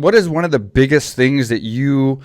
what is one of the biggest things that you,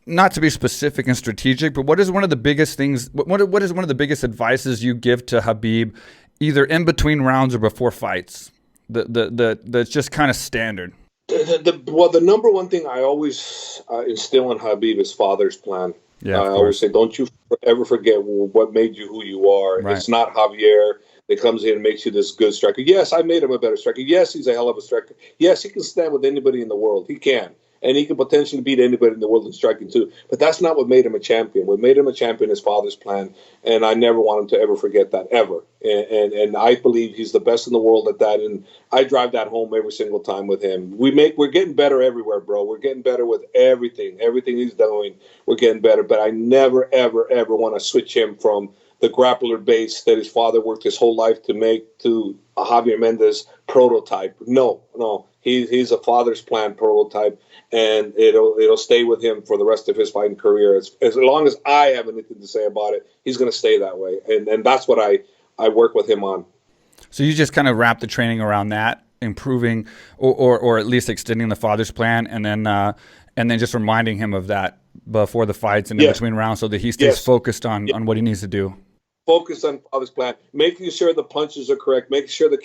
not to be specific and strategic, but what is one of the biggest things, what is one of the biggest advices you give to Khabib, either in between rounds or before fights? That's just kind of standard. The number one thing I always instill in Khabib is father's plan. Yeah, I always say, don't you ever forget what made you who you are. Right. It's not Javier that comes in and makes you this good striker. Yes, I made him a better striker. Yes, he's a hell of a striker. Yes, he can stand with anybody in the world. He can. And he can potentially beat anybody in the world in striking too. But that's not what made him a champion. What made him a champion is father's plan. And I never want him to ever forget that, ever. And I believe he's the best in the world at that. And I drive that home every single time with him. We're getting better everywhere, bro. We're getting better with everything. Everything he's doing, we're getting better. But I never, ever, ever want to switch him from the grappler base that his father worked his whole life to make to a Javier Mendez prototype. No. He's a father's plan prototype, and it'll stay with him for the rest of his fighting career. As long as I have anything to say about it, he's going to stay that way, and that's what I work with him on. So you just kind of wrap the training around that, improving or at least extending the father's plan, and then just reminding him of that before the fights and in between rounds, so that he stays focused on what he needs to do. Focus on father's plan, making sure the punches are correct, making sure the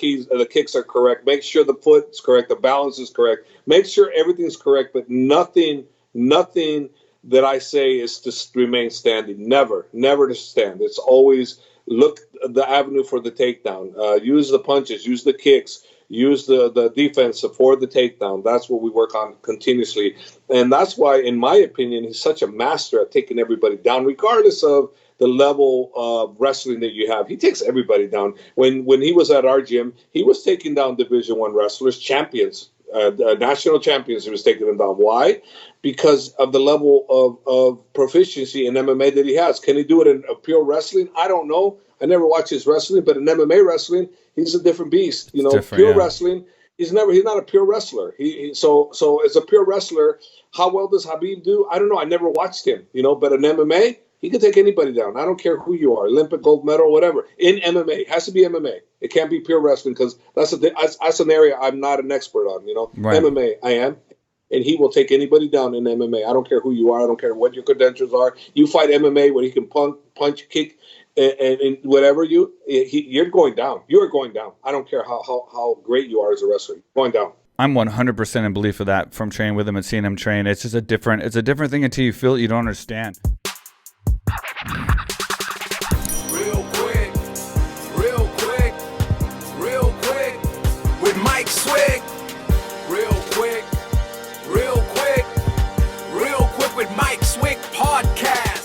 kicks are correct, make sure the foot's correct, the balance is correct, make sure everything's correct, but nothing that I say is to remain standing. Never to stand. It's always look the avenue for the takedown. Use the punches, use the kicks, use the defense for the takedown. That's what we work on continuously. And that's why, in my opinion, he's such a master at taking everybody down, regardless of the level of wrestling that you have. He takes everybody down. When he was at our gym, he was taking down Division I wrestlers, champions, national champions. He was taking them down. Why? Because of the level of proficiency in MMA that he has. Can he do it in pure wrestling? I don't know. I never watched his wrestling, but in MMA wrestling, he's a different beast. Pure wrestling. He's not a pure wrestler. So as a pure wrestler, how well does Khabib do? I don't know. I never watched him. But in MMA, he can take anybody down. I don't care who you are, Olympic, gold medal, whatever. In MMA, it has to be MMA. It can't be pure wrestling, because that's an area I'm not an expert on. Right. MMA, I am, and he will take anybody down in MMA. I don't care who you are. I don't care what your credentials are. You fight MMA where he can punch, kick, and whatever you're going down. You are going down. I don't care how great you are as a wrestler. You're going down. I'm 100% in belief of that from training with him and seeing him train. It's just a different thing until you feel it, you don't understand. Real quick, with Mike Swick. Real quick, with Mike Swick Podcast.